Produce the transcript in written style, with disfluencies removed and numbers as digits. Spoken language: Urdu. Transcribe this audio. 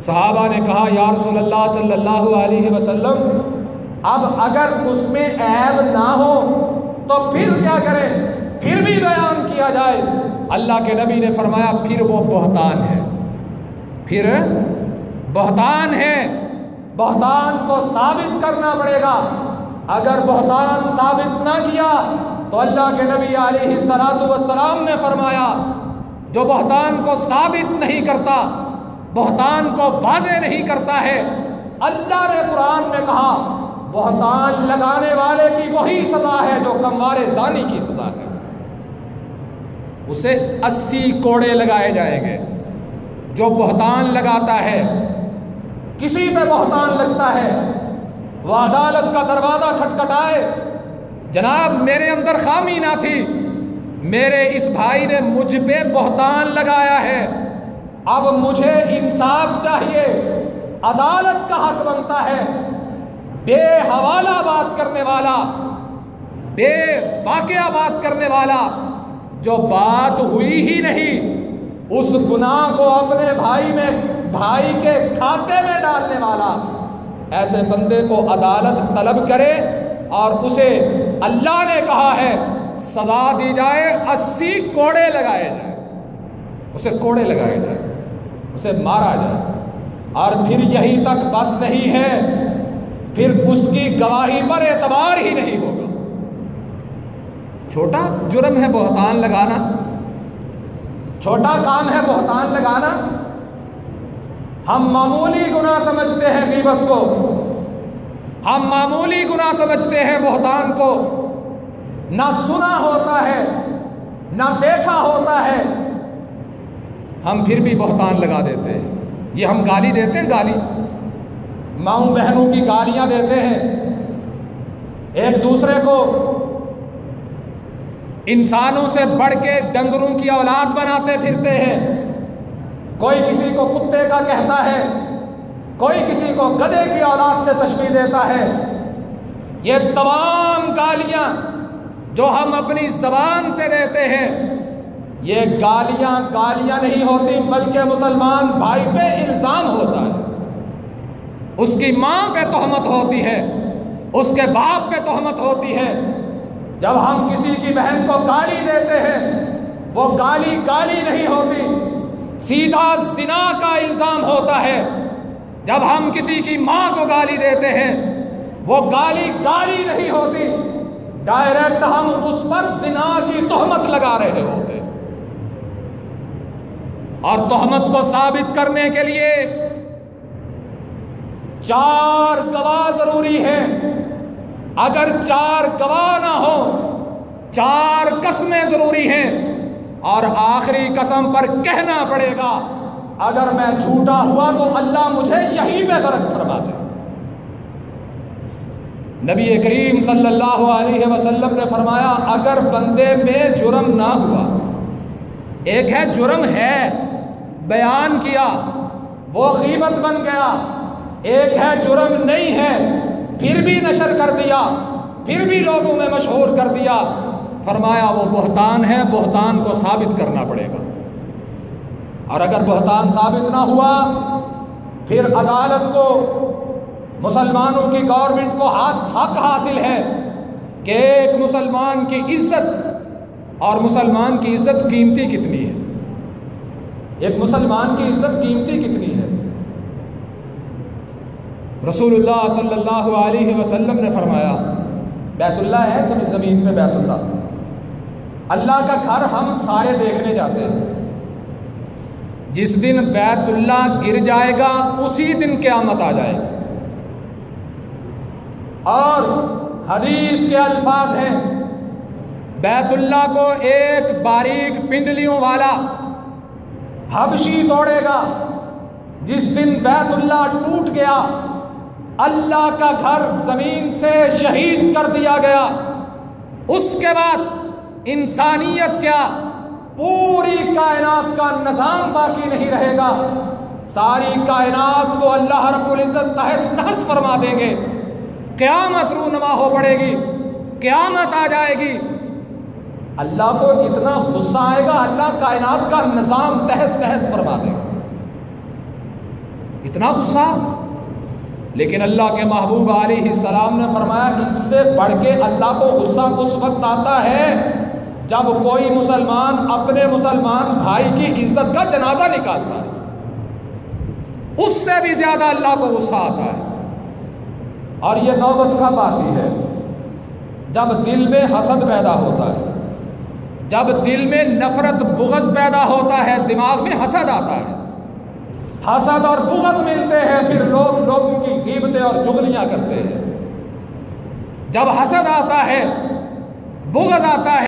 صحابہ نے کہا یا رسول اللہ صلی اللہ علیہ وسلم اب اگر اس میں عیب نہ ہو تو پھر کیا کریں؟ پھر بھی بیان کیا جائے۔ اللہ کے نبی نے فرمایا پھر وہ بہتان ہے، پھر بہتان ہے، بہتان کو ثابت کرنا پڑے گا۔ اگر بہتان ثابت نہ کیا تو اللہ کے نبی علیہ الصلوۃ والسلام نے فرمایا جو بہتان کو ثابت نہیں کرتا، بہتان کو واضح نہیں کرتا ہے، اللہ نے قرآن میں کہا بہتان لگانے والے کی وہی سزا ہے جو کموار زانی کی سزا ہے، اسے 80 کوڑے لگائے جائیں گے۔ جو بہتان لگاتا ہے، کسی پہ بہتان لگتا ہے، وہ عدالت کا دروازہ کھٹکھٹائے، جناب میرے اندر خامی نہ تھی، میرے اس بھائی نے مجھ پہ بہتان لگایا ہے، اب مجھے انصاف چاہیے، عدالت کا حق بنتا ہے۔ بے حوالہ بات کرنے والا، بے واقعہ بات کرنے والا، جو بات ہوئی ہی نہیں اس گناہ کو اپنے بھائی کے کھاتے میں ڈالنے والا، ایسے بندے کو عدالت طلب کرے اور اسے اللہ نے کہا ہے سزا دی جائے، 80 کوڑے لگائے جائیں، اسے کوڑے لگائے جائیں، اسے مارا جائے۔ اور پھر یہی تک بس نہیں ہے، پھر اس کی گواہی پر اعتبار ہی نہیں ہوگا۔ چھوٹا جرم ہے بہتان لگانا، چھوٹا کام ہے بہتان لگانا، ہم معمولی گناہ سمجھتے ہیں غیبت کو، ہم معمولی گناہ سمجھتے ہیں بہتان کو، نہ سنا ہوتا ہے نہ دیکھا ہوتا ہے، ہم پھر بھی بہتان لگا دیتے ہیں۔ یہ ہم گالی دیتے ہیں، گالی ماؤں بہنوں کی گالیاں دیتے ہیں، ایک دوسرے کو انسانوں سے بڑھ کے ڈنگروں کی اولاد بناتے پھرتے ہیں، کوئی کسی کو کتے کا کہتا ہے، کوئی کسی کو گدھے کی اولاد سے تشبیہ دیتا ہے۔ یہ تمام گالیاں جو ہم اپنی زبان سے دیتے ہیں، یہ گالیاں نہیں ہوتی، بلکہ مسلمان بھائی پہ الزام ہوتا ہے، اس کی ماں پہ تہمت ہوتی ہے، اس کے باپ پہ تہمت ہوتی ہے۔ جب ہم کسی کی بہن کو گالی دیتے ہیں، وہ گالی نہیں ہوتی، سیدھا زنا کا الزام ہوتا ہے۔ جب ہم کسی کی ماں کو گالی دیتے ہیں، وہ گالی نہیں ہوتی، ڈائریکٹ ہم اس پر زنا کی تہمت لگا رہے ہوتے ہیں۔ اور تہمت کو ثابت کرنے کے لیے 4 گواہ ضروری ہے۔ اگر 4 گواہ نہ ہو، 4 قسمیں ضروری ہیں، اور آخری قسم پر کہنا پڑے گا اگر میں جھوٹا ہوا تو اللہ مجھے یہیں پہ غرق فرما دے۔ نبی کریم صلی اللہ علیہ وسلم نے فرمایا اگر بندے میں جرم نہ ہوا، ایک ہے جرم ہے بیان کیا وہ غیبت بن گیا، ایک ہے جرم نہیں ہے پھر بھی نشر کر دیا، پھر بھی لوگوں میں مشہور کر دیا، فرمایا وہ بہتان ہے، بہتان کو ثابت کرنا پڑے گا۔ اور اگر بہتان ثابت نہ ہوا پھر عدالت کو، مسلمانوں کی گورنمنٹ کو حق حاصل ہے کہ ایک مسلمان کی عزت، اور مسلمان کی عزت قیمتی کتنی ہے، ایک مسلمان کی عزت قیمتی کتنی ہے۔ رسول اللہ صلی اللہ علیہ وسلم نے فرمایا بیت اللہ ہے تو زمین پہ بیت اللہ کا گھر ہم سارے دیکھنے جاتے ہیں، جس دن بیت اللہ گر جائے گا اسی دن قیامت آ جائے گی۔ اور حدیث کے الفاظ ہیں بیت اللہ کو ایک باریک پنڈلیوں والا حبشی توڑے گا، جس دن بیت اللہ ٹوٹ گیا، اللہ کا گھر زمین سے شہید کر دیا گیا، اس کے بعد انسانیت کیا، پوری کائنات کا نظام باقی نہیں رہے گا، ساری کائنات کو اللہ رب العزت تہس نہس فرما دیں گے، قیامت رونما ہو پڑے گی، قیامت آ جائے گی۔ اللہ کو اتنا غصہ آئے گا، اللہ کائنات کا نظام تہس نہس فرما دے گا۔ اتنا غصہ. لیکن اللہ کے محبوب علیہ السلام نے فرمایا اس سے بڑھ کے اللہ کو غصہ اس وقت آتا ہے جب کوئی مسلمان اپنے مسلمان بھائی کی عزت کا جنازہ نکالتا ہے. اس سے بھی زیادہ اللہ کو غصہ آتا ہے. اور یہ نوبت کب آتی ہے؟ جب دل میں حسد پیدا ہوتا ہے، جب دل میں نفرت بغض پیدا ہوتا ہے، دماغ میں حسد آتا ہے. حسد اور بغض ملتے ہیں، پھر لوگ لوگوں کی غیبتیں اور چغلیاں کرتے ہیں. جب حسد آتا ہے، بغض آتا ہے،